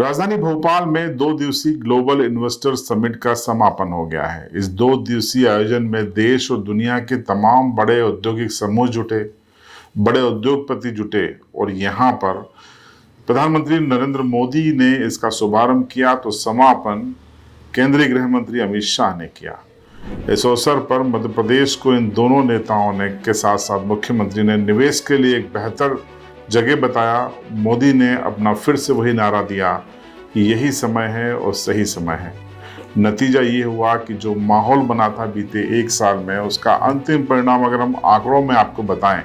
राजधानी भोपाल में 2 दिवसीय ग्लोबल इन्वेस्टर समिट का समापन हो गया है। इस 2 दिवसीय आयोजन में देश और दुनिया के तमाम बड़े औद्योगिक समूह जुटे, बड़े उद्योगपति जुटे और यहाँ पर प्रधानमंत्री नरेंद्र मोदी ने इसका शुभारंभ किया तो समापन केंद्रीय गृह मंत्री अमित शाह ने किया। इस अवसर पर मध्य प्रदेश को इन दोनों नेताओं ने के साथ साथ मुख्यमंत्री ने निवेश के लिए एक बेहतर जगह बताया। मोदी ने अपना फिर से वही नारा दिया कि यही समय है और सही समय है। नतीजा ये हुआ कि जो माहौल बना था बीते 1 साल में, उसका अंतिम परिणाम अगर हम आंकड़ों में आपको बताएं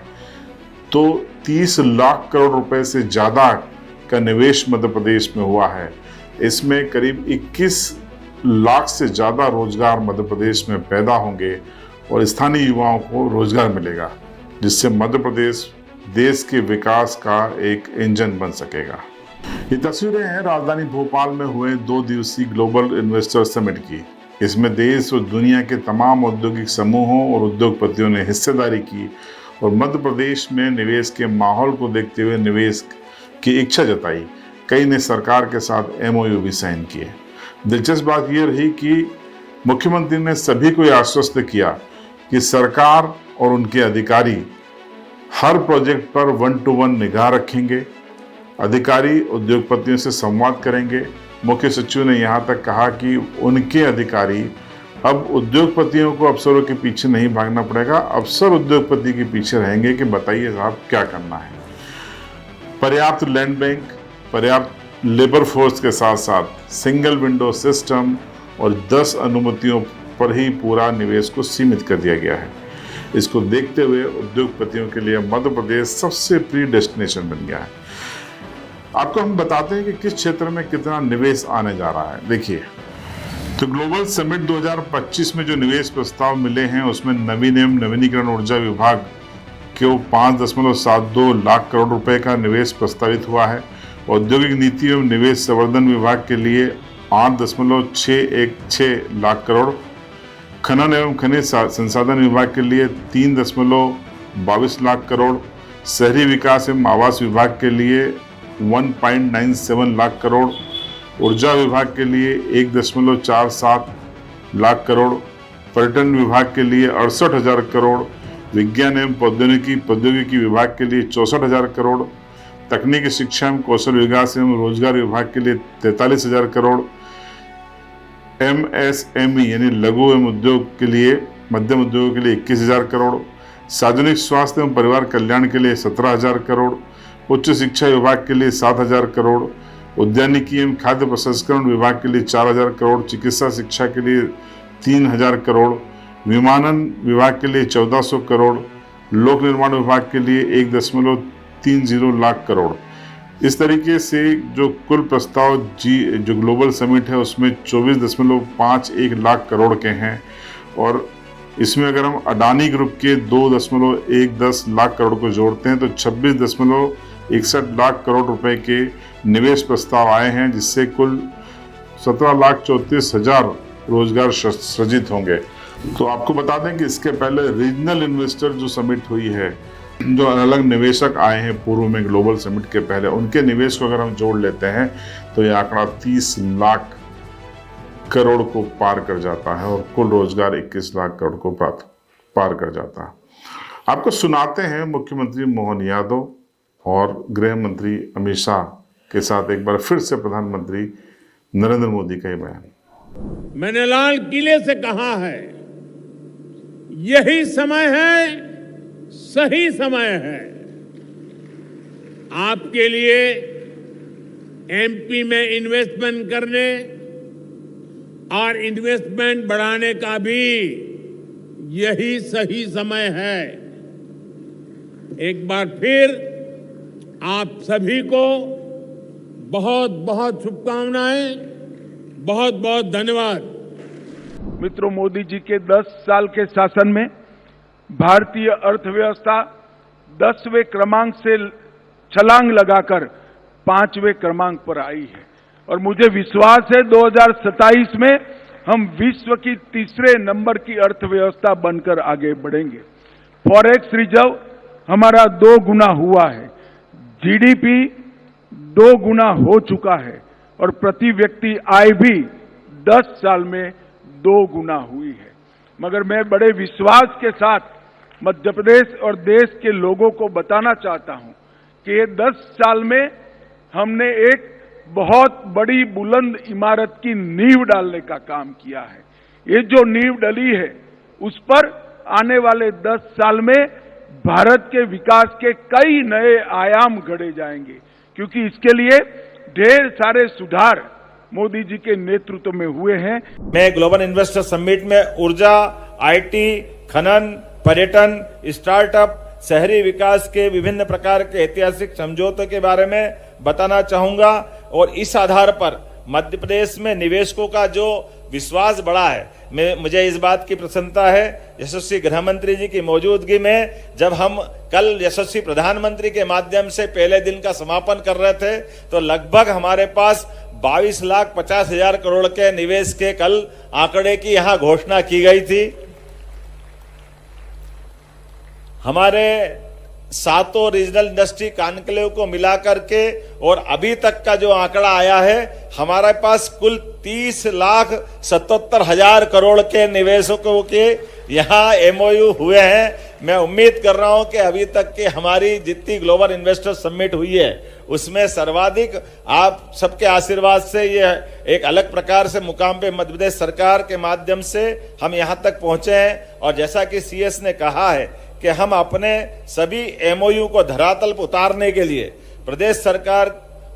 तो 30 लाख करोड़ रुपए से ज़्यादा का निवेश मध्य प्रदेश में हुआ है। इसमें करीब 21 लाख से ज़्यादा रोजगार मध्य प्रदेश में पैदा होंगे और स्थानीय युवाओं को रोजगार मिलेगा, जिससे मध्य प्रदेश देश के विकास का एक इंजन बन सकेगा। ये तस्वीरें हैं राजधानी भोपाल में हुए 2 दिवसीय ग्लोबल इन्वेस्टर समिट की। इसमें देश और दुनिया के तमाम औद्योगिक समूहों और उद्योगपतियों ने हिस्सेदारी की और मध्य प्रदेश में निवेश के माहौल को देखते हुए निवेश की इच्छा जताई। कई ने सरकार के साथ MOU भी साइन किए। दिलचस्प बात यह रही कि मुख्यमंत्री ने सभी को आश्वस्त किया कि सरकार और उनके अधिकारी हर प्रोजेक्ट पर 1 to 1 निगाह रखेंगे। अधिकारी उद्योगपतियों से संवाद करेंगे। मुख्य सचिव ने यहाँ तक कहा कि उनके अधिकारी अब उद्योगपतियों को अफसरों के पीछे नहीं भागना पड़ेगा, अफसर उद्योगपति के पीछे रहेंगे कि बताइए साहब क्या करना है। पर्याप्त लैंड बैंक, पर्याप्त लेबर फोर्स के साथ साथ सिंगल विंडो सिस्टम और 10 अनुमतियों पर ही पूरा निवेश को सीमित कर दिया गया है। इसको देखते हुए उद्योगपतियों के लिए मध्य प्रदेश सबसे प्रिय डेस्टिनेशन बन गया है। आपको हम बताते हैं कि किस क्षेत्र में कितना निवेश आने जा रहा है। देखिए, तो ग्लोबल समिट 2025 में जो निवेश प्रस्ताव मिले हैं उसमें नवीन एवं नवीनीकरण ऊर्जा विभाग को 5.72 लाख करोड़ रुपए का निवेश प्रस्तावित हुआ है। औद्योगिक नीति एवं निवेश संवर्धन विभाग के लिए 8.616 लाख करोड़, खनन एवं खनिज संसाधन विभाग के लिए 3.22 लाख करोड़, शहरी विकास एवं आवास विभाग के लिए 1.97 लाख करोड़, ऊर्जा विभाग के लिए 1.47 लाख करोड़, पर्यटन विभाग के लिए 68,000 करोड़, विज्ञान एवं प्रौद्योगिकी विभाग के लिए 64,000 करोड़, तकनीकी शिक्षा एवं कौशल विकास एवं रोजगार विभाग के लिए 43,000 करोड़, MSME यानी लघु एवं उद्योग के लिए, मध्यम उद्योगों के लिए 21,000 करोड़, सार्वजनिक स्वास्थ्य एवं परिवार कल्याण के लिए 17,000 करोड़, उच्च शिक्षा विभाग के लिए 7,000 करोड़, उद्यानिकी एवं खाद्य प्रसंस्करण विभाग के लिए 4,000 करोड़, चिकित्सा शिक्षा के लिए 3,000 करोड़, विमानन विभाग के लिए 1,400 करोड़, लोक निर्माण विभाग के लिए 1.30 लाख करोड़। इस तरीके से जो कुल प्रस्ताव जो ग्लोबल समिट है उसमें 24.51 लाख करोड़ के हैं और इसमें अगर हम अडानी ग्रुप के 2.10 लाख करोड़ को जोड़ते हैं तो 26.61 लाख करोड़ रुपए के निवेश प्रस्ताव आए हैं, जिससे कुल 17,34,000 रोजगार सृजित होंगे। तो आपको बता दें कि इसके पहले रीजनल इन्वेस्टर जो समिट हुई है, जो अलग निवेशक आए हैं पूर्व में ग्लोबल समिट के पहले, उनके निवेश को अगर हम जोड़ लेते हैं तो ये आंकड़ा 30 लाख करोड़ को पार कर जाता है और कुल रोजगार 21 लाख करोड़ को पार कर जाता है। आपको सुनाते हैं मुख्यमंत्री मोहन यादव और गृह मंत्री अमित शाह के साथ एक बार फिर से प्रधानमंत्री नरेंद्र मोदी का ये बयान। मैंने लाल किले से कहा है, यही समय है, सही समय है। आपके लिए MP में इन्वेस्टमेंट करने और इन्वेस्टमेंट बढ़ाने का भी यही सही समय है। एक बार फिर आप सभी को बहुत बहुत शुभकामनाएं, बहुत बहुत धन्यवाद। मित्रों, मोदी जी के 10 साल के शासन में भारतीय अर्थव्यवस्था 10वें क्रमांक से छलांग लगाकर 5वें क्रमांक पर आई है और मुझे विश्वास है 2027 में हम विश्व की 3रे नंबर की अर्थव्यवस्था बनकर आगे बढ़ेंगे। फॉरेक्स रिजर्व हमारा 2 गुना हुआ है, GDP 2 गुना हो चुका है और प्रति व्यक्ति आय भी 10 साल में 2 गुना हुई है। मगर मैं बड़े विश्वास के साथ मध्य प्रदेश और देश के लोगों को बताना चाहता हूं कि ये 10 साल में हमने एक बहुत बड़ी बुलंद इमारत की नींव डालने का काम किया है। ये जो नींव डली है उस पर आने वाले 10 साल में भारत के विकास के कई नए आयाम गढ़े जाएंगे, क्योंकि इसके लिए ढेर सारे सुधार मोदी जी के नेतृत्व में हुए हैं। मैं ग्लोबल इन्वेस्टर समिट में ऊर्जा, आईटी, खनन, पर्यटन, स्टार्टअप, शहरी विकास के विभिन्न प्रकार के ऐतिहासिक समझौतों के बारे में बताना चाहूंगा और इस आधार पर मध्य प्रदेश में निवेशकों का जो विश्वास बढ़ा है, मुझे इस बात की प्रसन्नता है यशस्वी गृह मंत्री जी की मौजूदगी में, जब हम कल यशस्वी प्रधानमंत्री के माध्यम से पहले दिन का समापन कर रहे थे तो लगभग हमारे पास 22,50,000 करोड़ के निवेश के कल आंकड़े की यहां घोषणा की गई थी। हमारे 7 रीजनल इंडस्ट्री कॉन्क्लेव को मिलाकर के और अभी तक का जो आंकड़ा आया है, हमारे पास कुल 30,77,000 करोड़ के निवेशकों के यहाँ एमओयू हुए हैं। मैं उम्मीद कर रहा हूं कि अभी तक की हमारी जितनी ग्लोबल इन्वेस्टर समिट हुई है उसमें सर्वाधिक आप सबके आशीर्वाद से ये एक अलग प्रकार से मुकाम पे मध्य प्रदेश सरकार के माध्यम से हम यहाँ तक पहुंचे हैं। और जैसा कि सीएस ने कहा है कि हम अपने सभी एमओयू को धरातल पर उतारने के लिए प्रदेश सरकार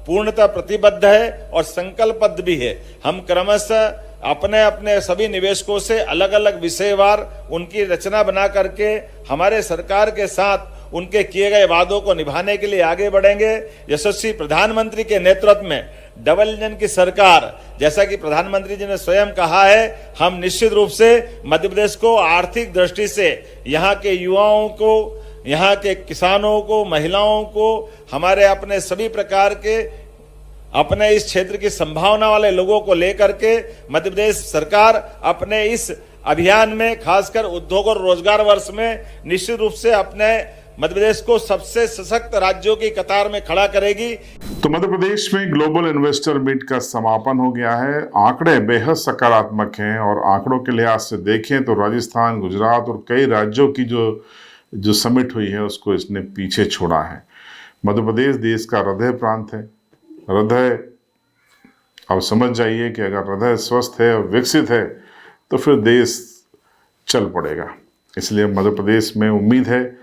पूर्णतः प्रतिबद्ध है और संकल्पबद्ध भी है। हम क्रमशः अपने अपने सभी निवेशकों से अलग अलग विषयवार उनकी रचना बना करके हमारे सरकार के साथ उनके किए गए वादों को निभाने के लिए आगे बढ़ेंगे। यशस्वी प्रधानमंत्री के नेतृत्व में डबल इंजन की सरकार, जैसा कि प्रधानमंत्री जी ने स्वयं कहा है, हम निश्चित रूप से मध्य प्रदेश को आर्थिक दृष्टि से यहाँ के युवाओं को, यहाँ के किसानों को, महिलाओं को, हमारे अपने सभी प्रकार के अपने इस क्षेत्र की संभावना वाले लोगों को लेकर के मध्य प्रदेश सरकार अपने इस अभियान में खासकर उद्योग और रोजगार वर्ष में निश्चित रूप से अपने मध्य प्रदेश को सबसे सशक्त राज्यों की कतार में खड़ा करेगी। तो मध्य प्रदेश में ग्लोबल इन्वेस्टर मीट का समापन हो गया है। आंकड़े बेहद सकारात्मक हैं और आंकड़ों के लिहाज से देखें तो राजस्थान, गुजरात और कई राज्यों की जो समिट हुई है उसको इसने पीछे छोड़ा है। मध्य प्रदेश देश का हृदय प्रांत है। हृदय, अब समझ जाइए कि अगर हृदय स्वस्थ है और विकसित है तो फिर देश चल पड़ेगा। इसलिए मध्य प्रदेश में उम्मीद है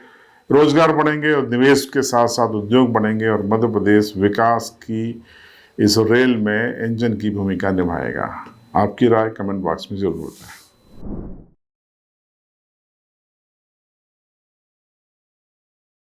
रोजगार बढ़ेंगे और निवेश के साथ साथ उद्योग बढ़ेंगे और मध्य प्रदेश विकास की इस रेल में इंजन की भूमिका निभाएगा। आपकी राय कमेंट बॉक्स में जरूर बताएं।